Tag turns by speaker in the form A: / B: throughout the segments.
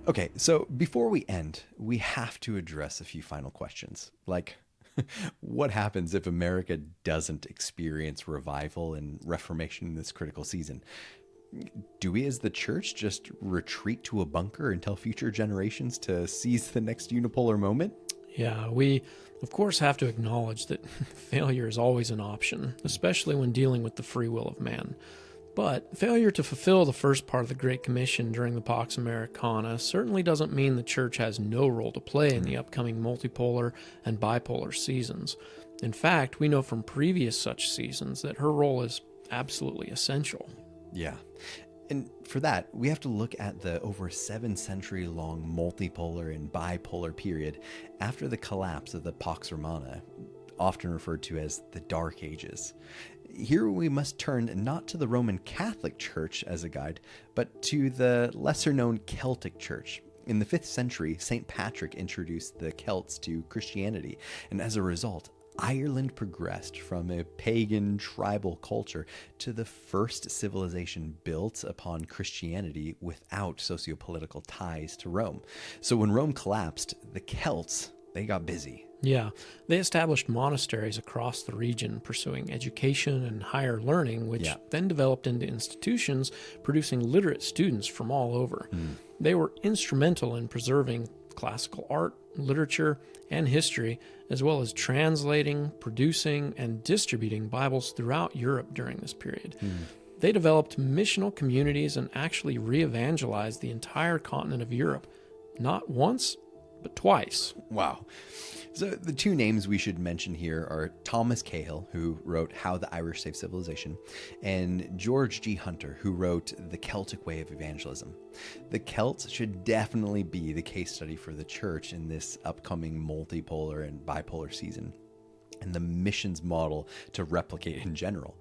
A: Okay, so before we end, we have to address a few final questions. Like, what happens if America doesn't experience revival and reformation in this critical season? Do we as the church just retreat to a bunker and tell future generations to seize the next unipolar moment?
B: Yeah, we, of course, have to acknowledge that failure is always an option, especially when dealing with the free will of man. But failure to fulfill the first part of the Great Commission during the Pax Americana certainly doesn't mean the church has no role to play in the upcoming multipolar and bipolar seasons. In fact, we know from previous such seasons that her role is absolutely essential.
A: Yeah. And for that, we have to look at the over 7-century long multipolar and bipolar period after the collapse of the Pax Romana, often referred to as the Dark Ages. Here we must turn not to the Roman Catholic Church as a guide, but to the lesser-known Celtic Church. In the 5th century, St. Patrick introduced the Celts to Christianity, and as a result, Ireland progressed from a pagan tribal culture to the first civilization built upon Christianity without sociopolitical ties to Rome. So when Rome collapsed, the Celts, they got busy.
B: Yeah, they established monasteries across the region, pursuing education and higher learning, which then developed into institutions producing literate students from all over. They were instrumental in preserving classical art, literature, and history, as well as translating, producing, and distributing Bibles throughout Europe during this period. They developed missional communities and actually re-evangelized the entire continent of Europe, not once, but twice.
A: Wow. So the two names we should mention here are Thomas Cahill, who wrote How the Irish Saved Civilization, and George G. Hunter, who wrote The Celtic Way of Evangelism. The Celts should definitely be the case study for the church in this upcoming multipolar and bipolar season, and the missions model to replicate in general.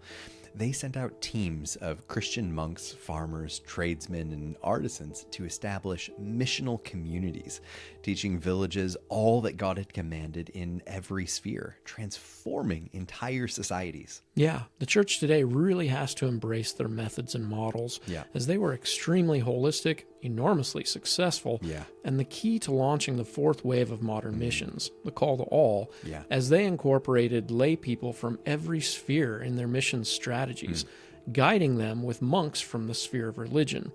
A: They sent out teams of Christian monks, farmers, tradesmen, and artisans to establish missional communities, teaching villages all that God had commanded in every sphere, transforming entire societies.
B: Yeah, the church today really has to embrace their methods and models, as they were extremely holistic, enormously successful, and the key to launching the fourth wave of modern missions, the call to all, as they incorporated lay people from every sphere in their mission strategies, guiding them with monks from the sphere of religion.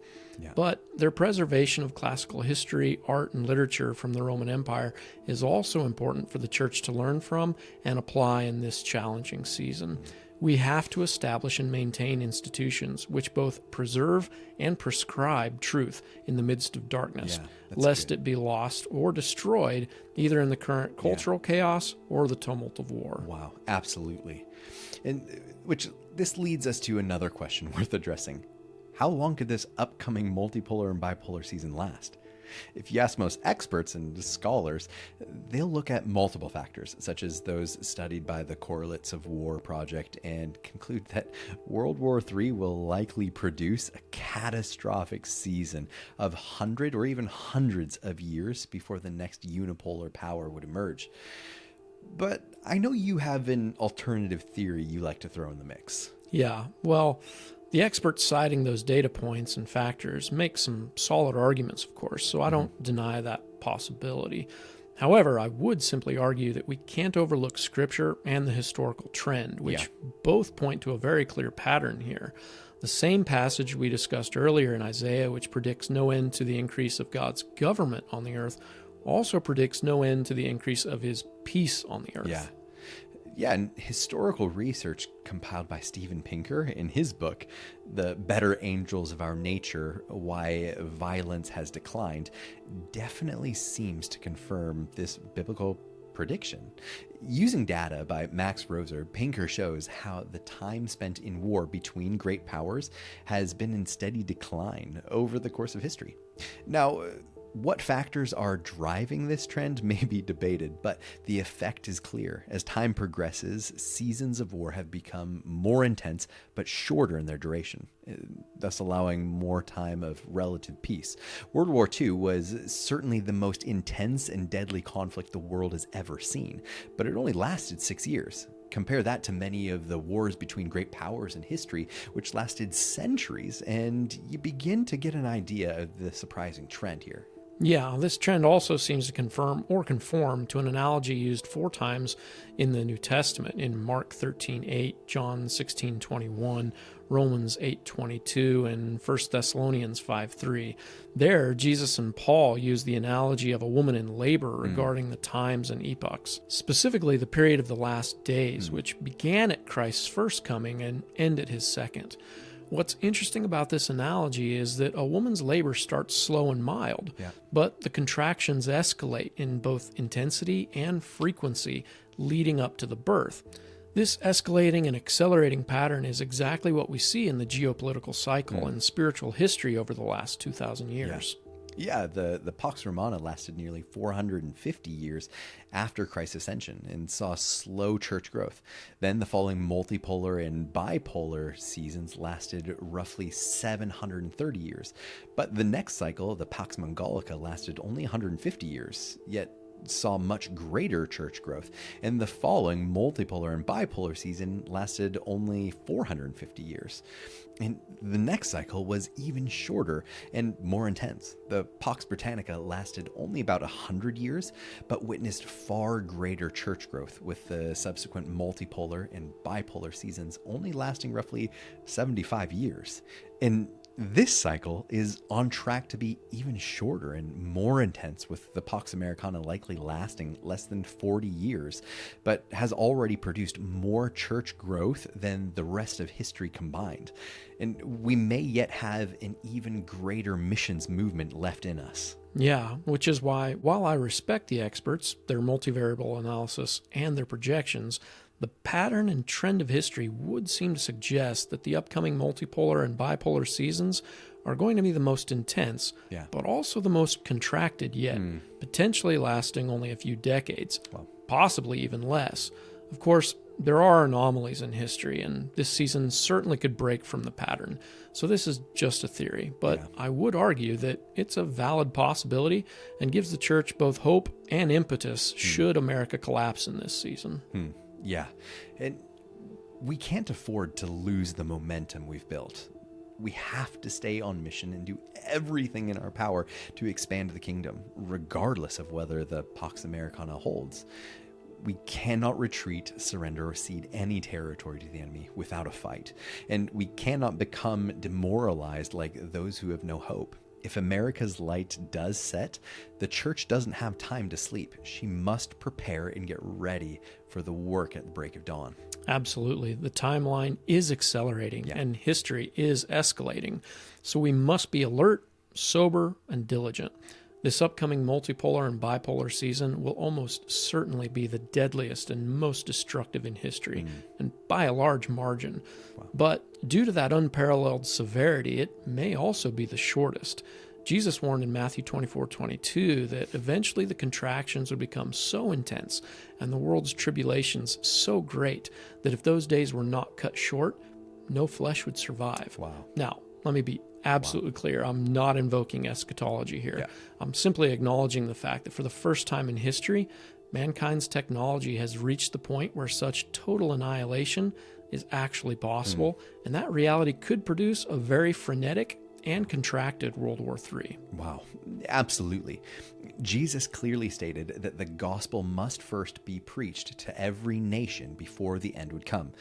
B: But their preservation of classical history, art, and literature from the Roman Empire is also important for the church to learn from and apply in this challenging season. We have to establish and maintain institutions which both preserve and prescribe truth in the midst of darkness, lest it be lost or destroyed either in the current cultural chaos or the tumult of war.
A: Wow, absolutely. And which this leads us to another question worth addressing. How long could this upcoming multipolar and bipolar season last? If you ask most experts and scholars, they'll look at multiple factors, such as those studied by the Correlates of War Project, and conclude that World War III will likely produce a catastrophic season of or even hundreds of years before the next unipolar power would emerge. But I know you have an alternative theory you like to throw in the mix.
B: Yeah, well, the experts citing those data points and factors make some solid arguments, of course, so I don't deny that possibility. However, I would simply argue that we can't overlook Scripture and the historical trend, which both point to a very clear pattern here. The same passage we discussed earlier in Isaiah, which predicts no end to the increase of God's government on the earth, also predicts no end to the increase of his peace on the earth.
A: Yeah, and historical research compiled by Steven Pinker in his book, The Better Angels of Our Nature, Why Violence Has Declined, definitely seems to confirm this biblical prediction. Using data by Max Roser, Pinker shows how the time spent in war between great powers has been in steady decline over the course of history. Now, what factors are driving this trend may be debated, but the effect is clear. As time progresses, seasons of war have become more intense but shorter in their duration, thus allowing more time of relative peace. World War II was certainly the most intense and deadly conflict the world has ever seen, but it only lasted 6 years. Compare that to many of the wars between great powers in history, which lasted centuries, and you begin to get an idea of the surprising trend here.
B: Yeah, this trend also seems to confirm or conform to an analogy used 4 times in the New Testament, in Mark 13:8, John 16:21, Romans 8:22, and 1 Thessalonians 5:3. There, Jesus and Paul use the analogy of a woman in labor regarding the times and epochs, specifically the period of the last days, which began at Christ's first coming and ended his second. What's interesting about this analogy is that a woman's labor starts slow and mild, but the contractions escalate in both intensity and frequency leading up to the birth. This escalating and accelerating pattern is exactly what we see in the geopolitical cycle and spiritual history over the last 2,000 years.
A: Yeah, the Pax Romana lasted nearly 450 years after Christ's ascension and saw slow church growth. Then the following multipolar and bipolar seasons lasted roughly 730 years. But the next cycle, the Pax Mongolica, lasted only 150 years, yet saw much greater church growth, and the following multipolar and bipolar season lasted only 450 years. And the next cycle was even shorter and more intense. The Pax Britannica lasted only about 100 years, but witnessed far greater church growth, with the subsequent multipolar and bipolar seasons only lasting roughly 75 years. And this cycle is on track to be even shorter and more intense, with the Pax Americana likely lasting less than 40 years, but has already produced more church growth than the rest of history combined. And we may yet have an even greater missions movement left in us.
B: Yeah, which is why, while I respect the experts, their multivariable analysis, and their projections, the pattern and trend of history would seem to suggest that the upcoming multipolar and bipolar seasons are going to be the most intense, but also the most contracted yet, potentially lasting only a few decades, possibly even less. Of course, there are anomalies in history, and this season certainly could break from the pattern. So this is just a theory, but I would argue that it's a valid possibility and gives the church both hope and impetus should America collapse in this season.
A: Yeah, and we can't afford to lose the momentum we've built. We have to stay on mission and do everything in our power to expand the kingdom, regardless of whether the Pax Americana holds. We cannot retreat, surrender, or cede any territory to the enemy without a fight. And we cannot become demoralized like those who have no hope. If America's light does set, the church doesn't have time to sleep. She must prepare and get ready for the work at the break of dawn.
B: Absolutely. The timeline is accelerating and history is escalating. So we must be alert, sober, and diligent. This upcoming multipolar and bipolar season will almost certainly be the deadliest and most destructive in history, and by a large margin. But due to that unparalleled severity, it may also be the shortest. Jesus warned in Matthew 24:22 that eventually the contractions would become so intense and the world's tribulations so great that if those days were not cut short, no flesh would survive. Now, let me be absolutely clear. I'm not invoking eschatology here. I'm simply acknowledging the fact that for the first time in history, mankind's technology has reached the point where such total annihilation is actually possible, and that reality could produce a very frenetic and contracted World War III.
A: Wow, absolutely. Jesus clearly stated that the gospel must first be preached to every nation before the end would come.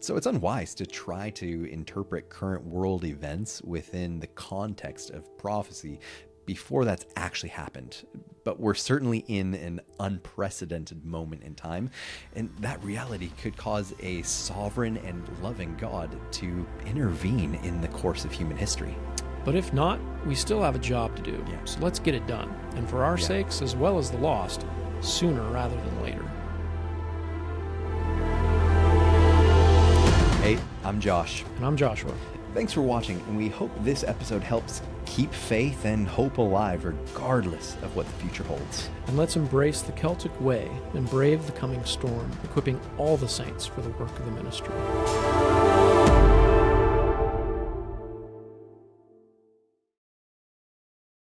A: So it's unwise to try to interpret current world events within the context of prophecy before that's actually happened. But we're certainly in an unprecedented moment in time, and that reality could cause a sovereign and loving God to intervene in the course of human history.
B: But if not, we still have a job to do. So let's get it done. And for our sakes, as well as the lost, sooner rather than later.
A: Hey, I'm Josh.
B: And I'm Joshua.
A: Thanks for watching, and we hope this episode helps keep faith and hope alive regardless of what the future holds.
B: And let's embrace the Celtic way and brave the coming storm, equipping all the saints for the work of the ministry.